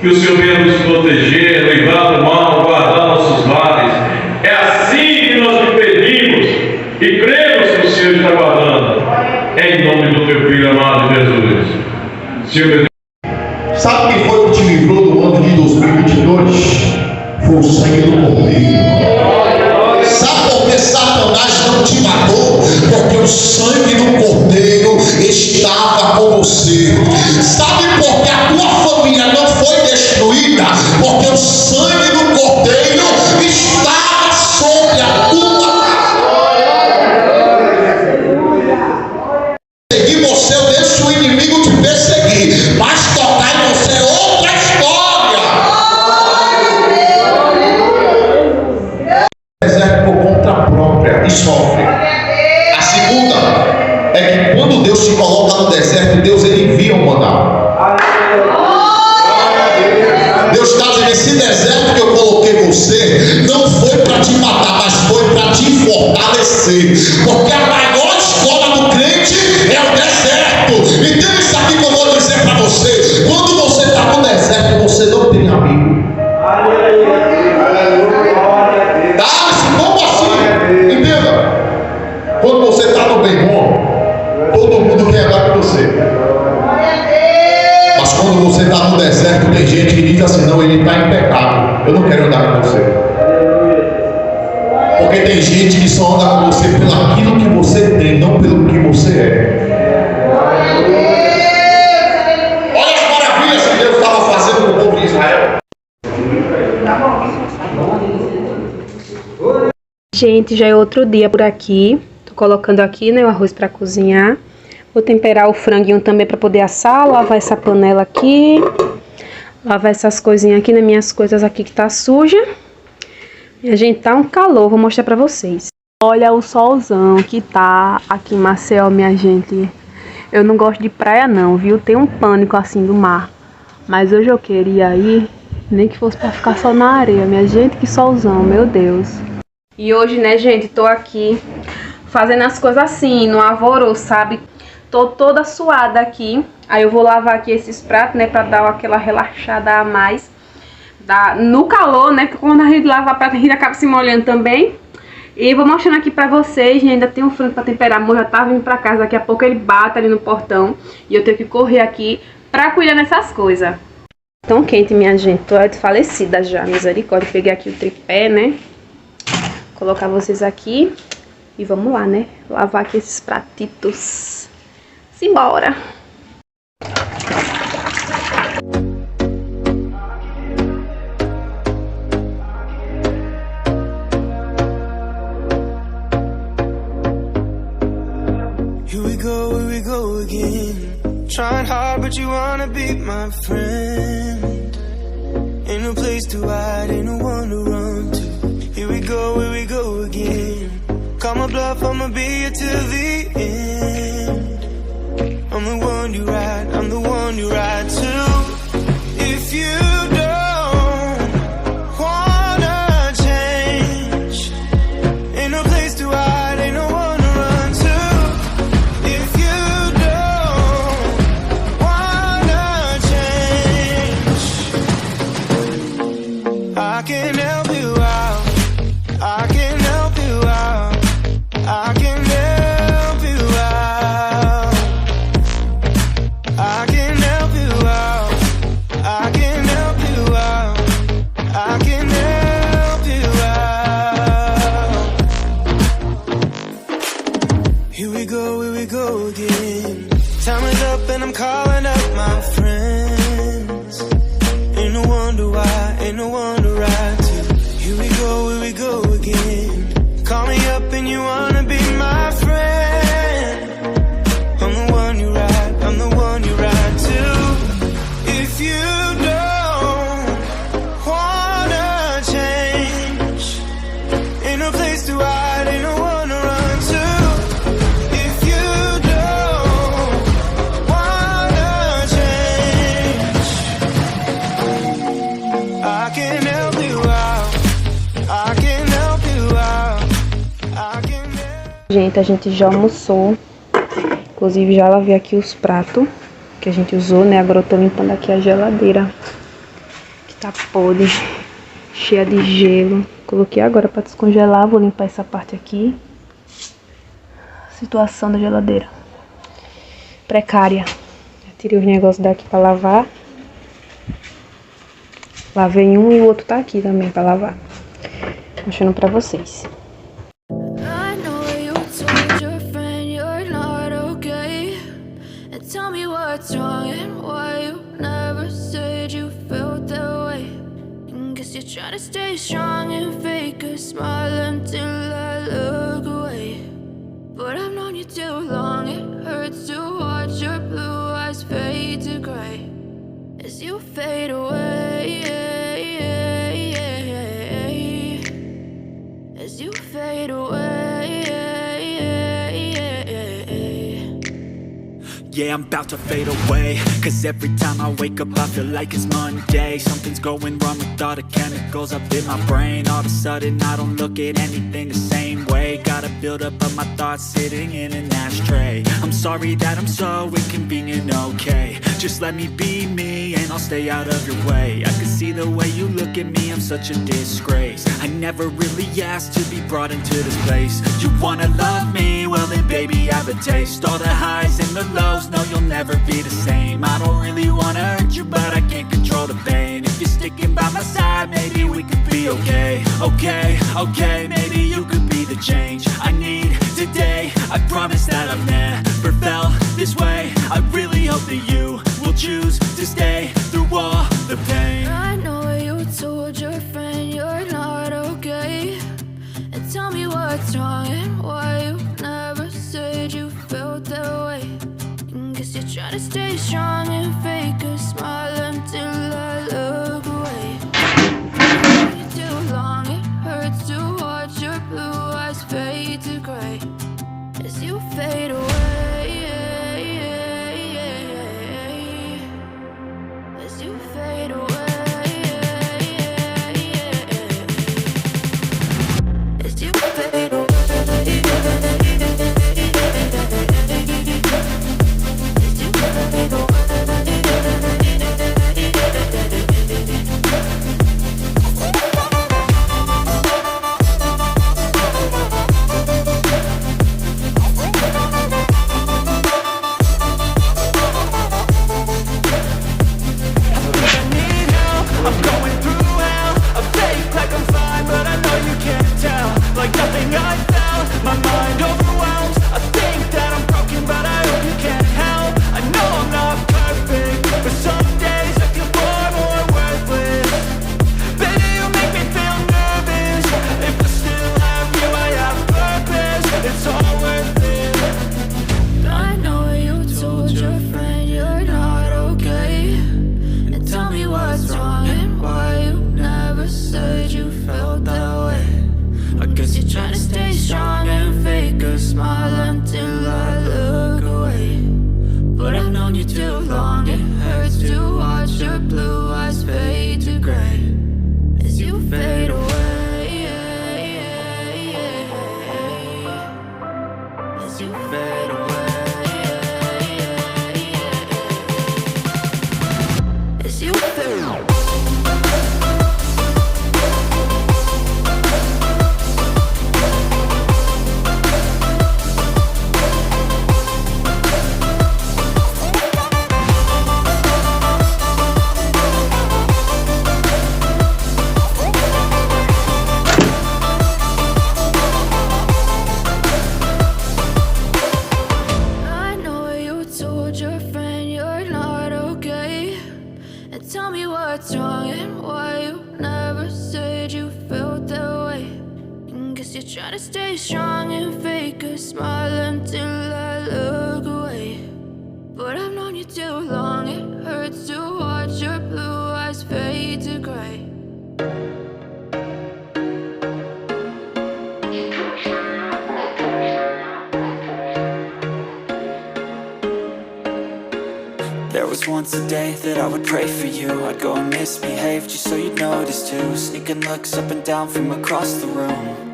que o Senhor venha nos proteger, livrar do mal, guardar nossos lares. É assim que nós lhe pedimos e cremos que o Senhor está guardando. Em nome do teu Filho amado Jesus. Senhor, sabe quem foi que te livrou do ano de 2022? Foi o sangue do Cordeiro. Sabe por que Satanás não te matou? Porque o sangue do Cordeiro estava com você. Sabe por que a tua família não foi destruída? Porque o sangue do Cordeiro estava sobre a tua casa. Seguir você, eu deixo o inimigo te perseguir, mas tocar em você é outra história. Deserto por conta própria e sofre. A segunda é que quando Deus te coloca no deserto, Deus ele envia um maná. Deus está dizendo: esse deserto que eu coloquei você não foi para te matar, mas foi para te fortalecer. Porque a maior escola do crente é o deserto. Então isso aqui que eu vou dizer para você: quando você está no deserto, você não tem amigo. Como assim? Entenda. Quando você está no bem bom, todo mundo quer andar com você. Mas quando você está no deserto, tem gente que diz assim: não, ele está em pecado, eu não quero andar com você. Porque tem gente que só anda com você pelo aquilo que você tem, não pelo que você é. Olha as maravilhas que Deus estava fazendo com o povo de Israel. Gente, já é outro dia por aqui. Tô colocando aqui, né, o arroz para cozinhar. Vou temperar o franguinho também para poder assar. Lavar essa panela aqui. Lavar essas coisinhas aqui, né, minhas coisas aqui que tá suja. Minha gente, tá um calor, vou mostrar pra vocês. Olha o solzão que tá aqui em Maceió, minha gente. Eu não gosto de praia não, viu? Tem um pânico assim do mar. Mas hoje eu queria ir, nem que fosse pra ficar só na areia. Minha gente, que solzão, meu Deus. E hoje, né, gente, tô aqui fazendo as coisas assim, no alvoroço, sabe? Tô toda suada aqui. Aí eu vou lavar aqui esses pratos, né, pra dar aquela relaxada a mais. No calor, né? Porque quando a gente lava prato, a gente acaba se molhando também. E vou mostrando aqui pra vocês. Ainda tem um frango pra temperar. Amor já tá vindo pra casa. Daqui a pouco ele bate ali no portão. E eu tenho que correr aqui pra cuidar dessas coisas. Tão quente, minha gente. Tô desfalecida já. Misericórdia. Peguei aqui o tripé, né? Colocar vocês aqui. E vamos lá, né? Lavar aqui esses pratitos. Simbora! Here we go again. Trying hard, but you wanna be my friend. Ain't no place to hide, ain't no one to run to. Here we go again. Call my bluff, I'ma be here till the end. I'm the one you ride, I'm the one you ride to. If you don't wanna change, ain't no place to hide, ain't no one to run to. If you don't wanna change, I can help you out, I can help you out, I can help you out, I can help you out, I can help you out, I can help you out. Here we go again. Time is up and I'm calling up my friends. Ain't no wonder why, ain't no one to ride to. Here we go again. Call me up and you wanna be my friend. I'm the one you ride, I'm the one you ride to. If you don't wanna change, ain't no place to hide, ain't no one to run to. If you don't wanna change, I can help you out, I can help you out, I can help. Gente, a gente já almoçou. Inclusive já lavei aqui os pratos que a gente usou, né? Agora eu tô limpando aqui a geladeira. Tá podre, cheia de gelo. Coloquei agora para descongelar, vou limpar essa parte aqui. Situação da geladeira. Precária. Tirei os negócios daqui para lavar. Lavei um e o outro tá aqui também para lavar. Mostrando para vocês. What's wrong and why you never said you felt that way? And guess you're trying to stay strong and fake a smile until I look away. But I've known you too long, it hurts to watch your blue eyes fade to gray as you fade away, as you fade away. Yeah, I'm about to fade away, cause every time I wake up I feel like it's Monday. Something's going wrong with all the chemicals up in my brain. All of a sudden I don't look at anything the same way. Gotta build up of my thoughts sitting in an ashtray. I'm sorry that I'm so inconvenient, okay. Just let me be me and I'll stay out of your way. I can see the way you look at me, I'm such a disgrace. I never really asked to be brought into this place. You wanna love me? Well then baby I have a taste. All the highs and the lows, no you'll never be the same. I don't really wanna hurt you but I can't control the pain. If you're sticking by my side maybe we could be okay. Okay, maybe you could be the change I need today. I promise that I've never felt this way. I really hope that you will choose to stay through all the pain. I know you told your friend you're not okay, and tell me what's wrong and why you never said you felt that way. And guess you're trying to stay strong and fake a smile until I look away. You too long, it hurts to watch your blue eyes fade to gray as you fade away, as you fade away, as you fade away. There was once a day that I would pray for you. I'd go and misbehave just so you'd notice too. Sneaking looks up and down from across the room.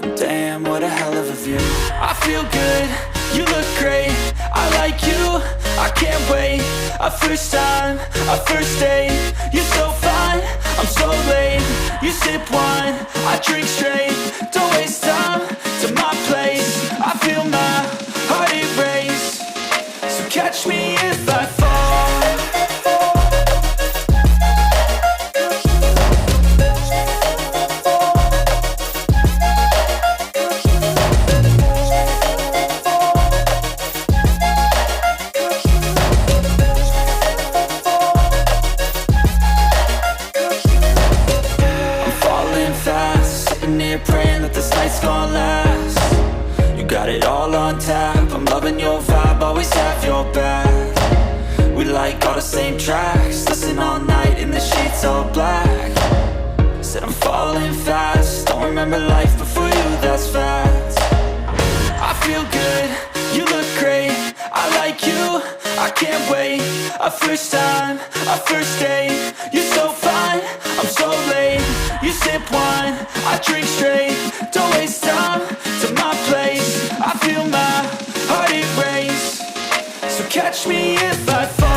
And damn, what a hell of a view. I feel good, you look great, I like you, I can't wait. A first time, a first date, you're so fine, so late. You sip wine, I drink straight. Don't waste time to my place. I feel my heart erase. So catch me if I fall. Praying that this night's gonna last. You got it all on tap. I'm loving your vibe, always have your back. We like all the same tracks. Listen all night in the sheets all black. Said I'm falling fast. Don't remember life before you, that's facts. I feel good, you look great. I like you, I can't wait. A first time, a first date. You're so fine, I'm so late. You sip wine, I drink straight. Don't waste time to my place. I feel my heart erase. So catch me if I fall.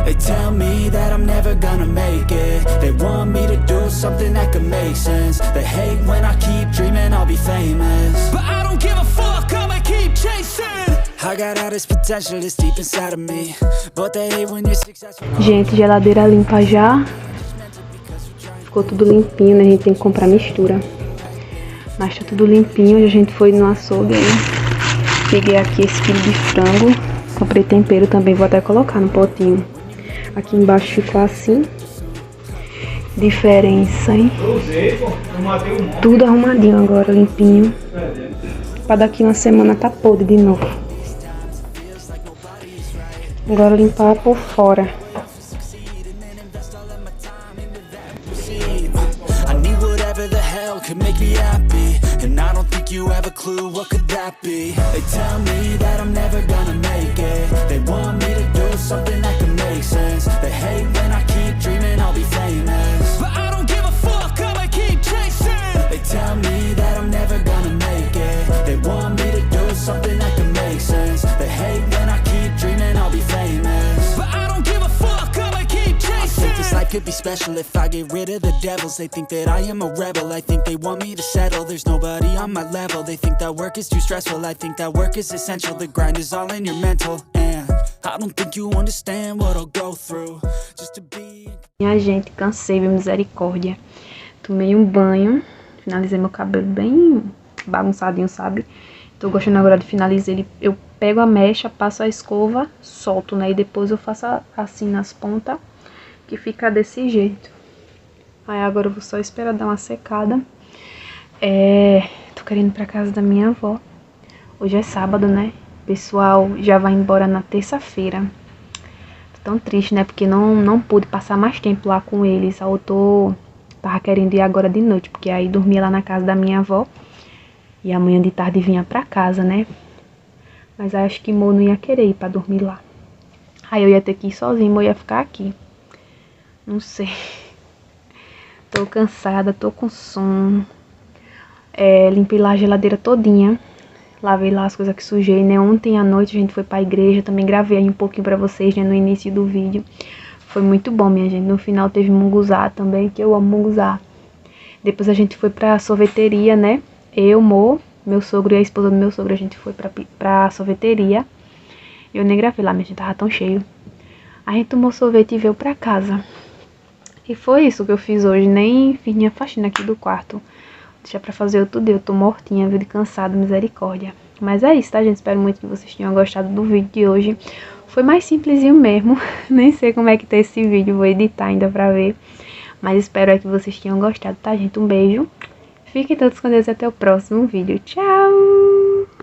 They tell me that I'm never gonna make it. They want me to do something that could make sense. They hate when I keep dreaming I'll be famous, but I don't give a fuck, I'ma keep chasing. I got all this potential that's deep inside of me, but they hate when you're successful. Gente, geladeira limpa já. Ficou tudo limpinho, né? A gente tem que comprar mistura. Mas tá tudo limpinho. Hoje a gente foi no açougue aí. Peguei aqui esse quilo de frango. Comprei tempero também, vou até colocar no potinho. Aqui embaixo ficou assim. Diferença, hein? Tudo arrumadinho agora, limpinho. Pra daqui uma semana tá podre de novo. Agora limpar por fora. Could make me happy, and I don't think you have a clue what could that be. They tell me that I'm never gonna make it. They want me to do something that could make sense. They hate when I keep dreaming I'll be famous, but I don't give a fuck, I'ma keep chasing. They tell me that I'm never gonna make it. They want me to do something that could make sense. They hate when I keep dreaming I'll be famous, but I don't give a fuck, I'ma keep chasing. I think this life could be special if I get rid of the devils. They think that I am a rebel, I think they want me to settle. There's nobody on my level. They think that work is too stressful, I think that work is essential. The grind is all in your mental, and I don't think you understand what I'll go through just to be. Minha gente, cansei, misericórdia. Tomei um banho, finalizei meu cabelo bem bagunçadinho, sabe? Tô gostando agora de finalizar ele. Eu pego a mecha, passo a escova, solto, né? E depois eu faço assim nas pontas, que fica desse jeito. Aí agora eu vou só esperar dar uma secada. Tô querendo ir pra casa da minha avó. Hoje é sábado, né? O pessoal já vai embora na terça-feira. Tô tão triste, né? Porque não pude passar mais tempo lá com eles. Eu tava querendo ir agora de noite, porque aí dormia lá na casa da minha avó. E amanhã de tarde vinha pra casa, né? Mas aí acho que Moro não ia querer ir pra dormir lá. Aí eu ia ter que ir sozinho, Moro ia ficar aqui. Não sei. Tô cansada, tô com sono. Limpei lá a geladeira todinha. Lavei lá as coisas que sujei, né? Ontem à noite a gente foi pra igreja. Também gravei aí um pouquinho pra vocês, né? No início do vídeo. Foi muito bom, minha gente. No final teve munguzá também, que eu amo munguzá. Depois a gente foi pra sorveteria, né? Eu, Moro, meu sogro e a esposa do meu sogro, a gente foi pra sorveteria. Eu nem gravei lá, minha gente, tava tão cheio. A gente tomou sorvete e veio pra casa. E foi isso que eu fiz hoje, nem fiz minha faxina aqui do quarto. Deixa pra fazer outro dia, eu tô mortinha, viu, de cansado, misericórdia. Mas é isso, tá, gente? Espero muito que vocês tenham gostado do vídeo de hoje. Foi mais simplesinho mesmo, nem sei como é que tá esse vídeo, vou editar ainda pra ver. Mas espero que vocês tenham gostado, tá, gente? Um beijo. Fiquem todos com Deus e até o próximo vídeo. Tchau!